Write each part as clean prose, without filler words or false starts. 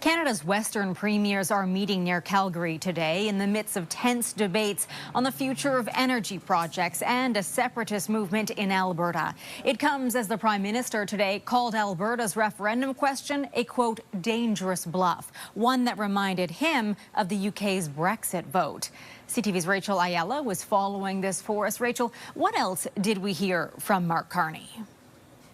Canada's Western premiers are meeting near Calgary today in the midst of tense debates on the future of energy projects and a separatist movement in Alberta. It comes as the Prime Minister today called Alberta's referendum question a, quote, dangerous bluff, one that reminded him of the UK's Brexit vote. CTV's Rachel Ayala was following this for us. Rachel, what else did we hear from Mark Carney?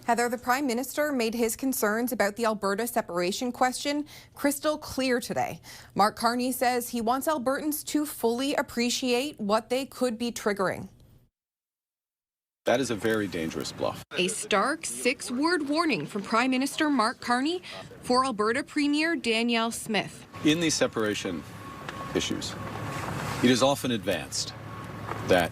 Heather, the Prime Minister made his concerns about the Alberta separation question crystal clear today. Mark Carney says he wants Albertans to fully appreciate what they could be triggering. That is a very dangerous bluff. A stark 6-word warning from Prime Minister Mark Carney for Alberta Premier Danielle Smith. In these separation issues, it is often advanced that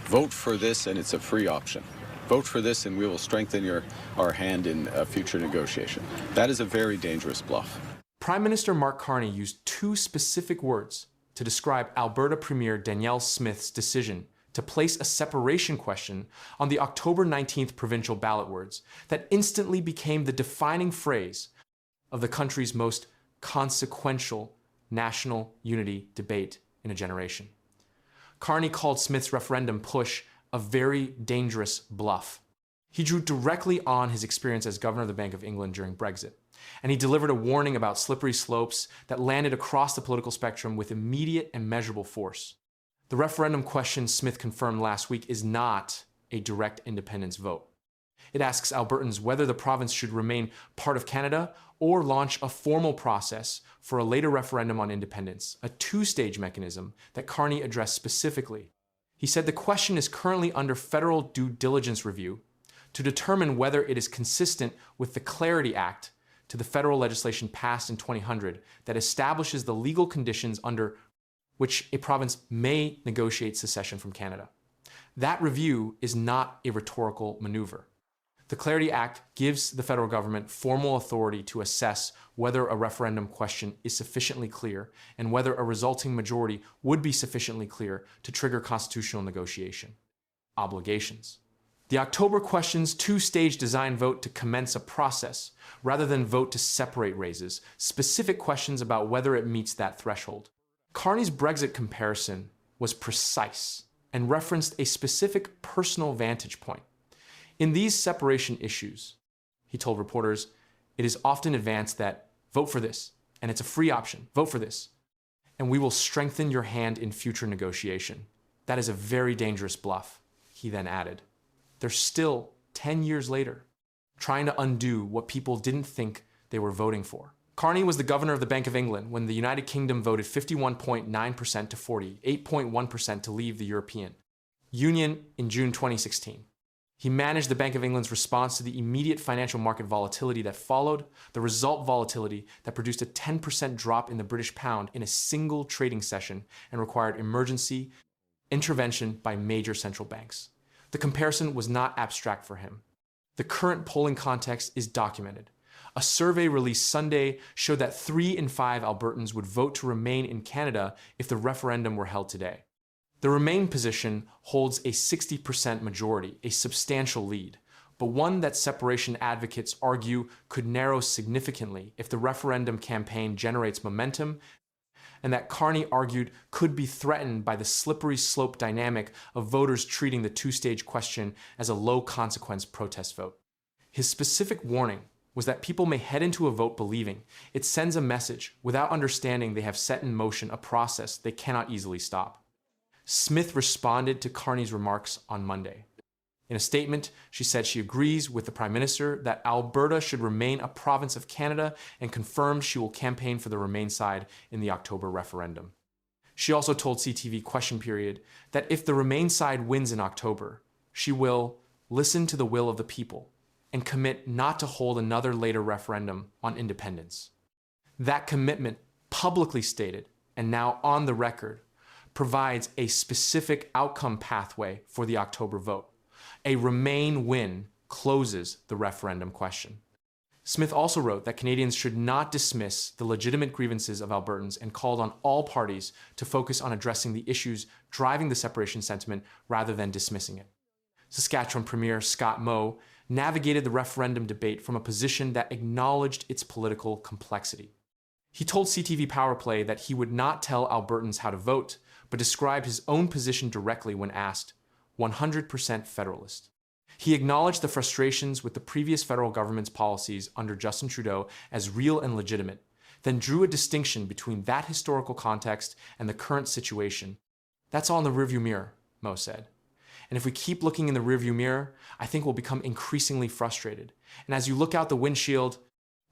vote for this and it's a free option. Vote for this and we will strengthen our hand in a future negotiation. That is a very dangerous bluff. Prime Minister Mark Carney used 2 specific words to describe Alberta Premier Danielle Smith's decision to place a separation question on the October 19th provincial ballot words that instantly became the defining phrase of the country's most consequential national unity debate in a generation. Carney called Smith's referendum push a very dangerous bluff. He drew directly on his experience as Governor of the Bank of England during Brexit, and he delivered a warning about slippery slopes that landed across the political spectrum with immediate and measurable force. The referendum question Smith confirmed last week is not a direct independence vote. It asks Albertans whether the province should remain part of Canada or launch a formal process for a later referendum on independence, a 2-stage mechanism that Carney addressed specifically. He said the question is currently under federal due diligence review to determine whether it is consistent with the Clarity Act to the federal legislation passed in 2000 that establishes the legal conditions under which a province may negotiate secession from Canada. That review is not a rhetorical maneuver. The Clarity Act gives the federal government formal authority to assess whether a referendum question is sufficiently clear and whether a resulting majority would be sufficiently clear to trigger constitutional negotiation. Obligations. The October question's 2-stage design vote to commence a process, rather than vote to separate, raises specific questions about whether it meets that threshold. Carney's Brexit comparison was precise and referenced a specific personal vantage point. In these separation issues, he told reporters, it is often advanced that vote for this, and it's a free option, vote for this, and we will strengthen your hand in future negotiation. That is a very dangerous bluff, he then added. They're still, 10 years later, trying to undo what people didn't think they were voting for. Carney was the Governor of the Bank of England when the United Kingdom voted 51.9% to 48.1% to leave the European Union in June 2016. He managed the Bank of England's response to the immediate financial market volatility that followed, the result volatility that produced a 10% drop in the British pound in a single trading session and required emergency intervention by major central banks. The comparison was not abstract for him. The current polling context is documented. A survey released Sunday showed that 3 in 5 Albertans would vote to remain in Canada if the referendum were held today. The Remain position holds a 60% majority, a substantial lead, but one that separation advocates argue could narrow significantly if the referendum campaign generates momentum, and that Carney argued could be threatened by the slippery slope dynamic of voters treating the 2-stage question as a low-consequence protest vote. His specific warning was that people may head into a vote believing it sends a message without understanding they have set in motion a process they cannot easily stop. Smith responded to Carney's remarks on Monday. In a statement, she said she agrees with the Prime Minister that Alberta should remain a province of Canada and confirmed she will campaign for the Remain side in the October referendum. She also told CTV Question Period that if the Remain side wins in October, she will listen to the will of the people and commit not to hold another later referendum on independence. That commitment, publicly stated and now on the record, provides a specific outcome pathway for the October vote. A Remain win closes the referendum question. Smith also wrote that Canadians should not dismiss the legitimate grievances of Albertans and called on all parties to focus on addressing the issues driving the separation sentiment rather than dismissing it. Saskatchewan Premier Scott Moe navigated the referendum debate from a position that acknowledged its political complexity. He told CTV Power Play that he would not tell Albertans how to vote, but described his own position directly when asked, 100% Federalist. He acknowledged the frustrations with the previous federal government's policies under Justin Trudeau as real and legitimate, then drew a distinction between that historical context and the current situation. That's all in the rearview mirror, Mo said. And if we keep looking in the rearview mirror, I think we'll become increasingly frustrated. And as you look out the windshield,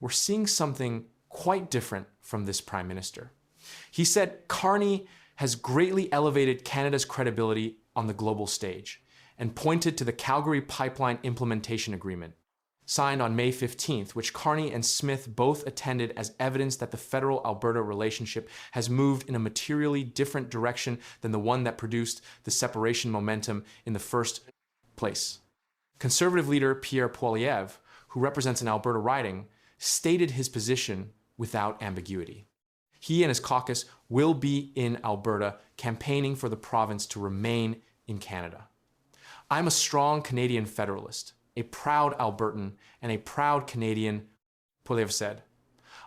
we're seeing something quite different from this Prime Minister. He said Carney has greatly elevated Canada's credibility on the global stage and pointed to the Calgary Pipeline Implementation Agreement, signed on May 15th, which Carney and Smith both attended as evidence that the federal-Alberta relationship has moved in a materially different direction than the one that produced the separation momentum in the first place. Conservative leader Pierre Poilievre, who represents an Alberta riding, stated his position without ambiguity. He and his caucus will be in Alberta campaigning for the province to remain in Canada. I'm a strong Canadian federalist, a proud Albertan, and a proud Canadian, Poilievre said.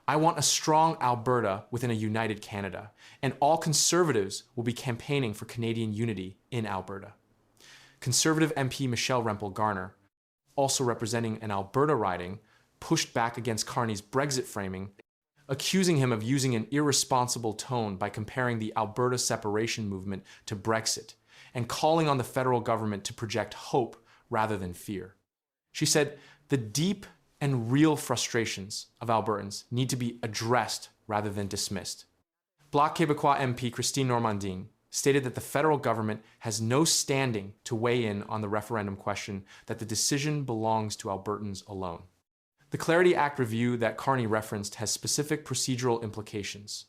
I want a strong Alberta within a united Canada, and all Conservatives will be campaigning for Canadian unity in Alberta. Conservative MP Michelle Rempel-Garner, also representing an Alberta riding, pushed back against Carney's Brexit framing, accusing him of using an irresponsible tone by comparing the Alberta separation movement to Brexit, and calling on the federal government to project hope rather than fear. She said, the deep and real frustrations of Albertans need to be addressed rather than dismissed. Bloc Québécois MP Christine Normandin stated that the federal government has no standing to weigh in on the referendum question, that the decision belongs to Albertans alone. The Clarity Act review that Carney referenced has specific procedural implications.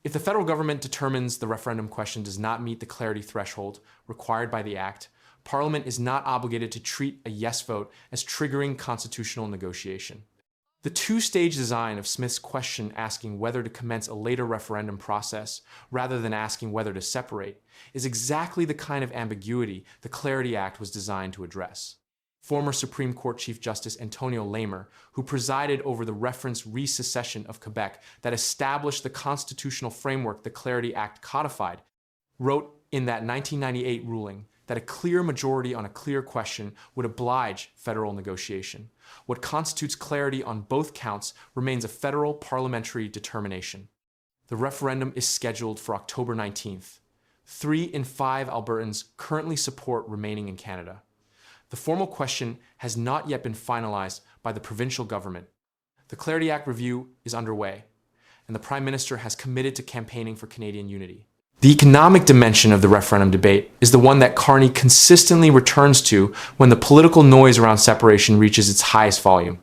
If the federal government determines the referendum question does not meet the clarity threshold required by the Act, Parliament is not obligated to treat a yes vote as triggering constitutional negotiation. The two-stage design of Smith's question asking whether to commence a later referendum process rather than asking whether to separate is exactly the kind of ambiguity the Clarity Act was designed to address. Former Supreme Court Chief Justice Antonio Lamer, who presided over the referenced resecession of Quebec that established the constitutional framework the Clarity Act codified, wrote in that 1998 ruling that a clear majority on a clear question would oblige federal negotiation. What constitutes clarity on both counts remains a federal parliamentary determination. The referendum is scheduled for October 19th. 3 in 5 Albertans currently support remaining in Canada. The formal question has not yet been finalized by the provincial government. The Clarity Act review is underway, and the Prime Minister has committed to campaigning for Canadian unity. The economic dimension of the referendum debate is the one that Carney consistently returns to when the political noise around separation reaches its highest volume.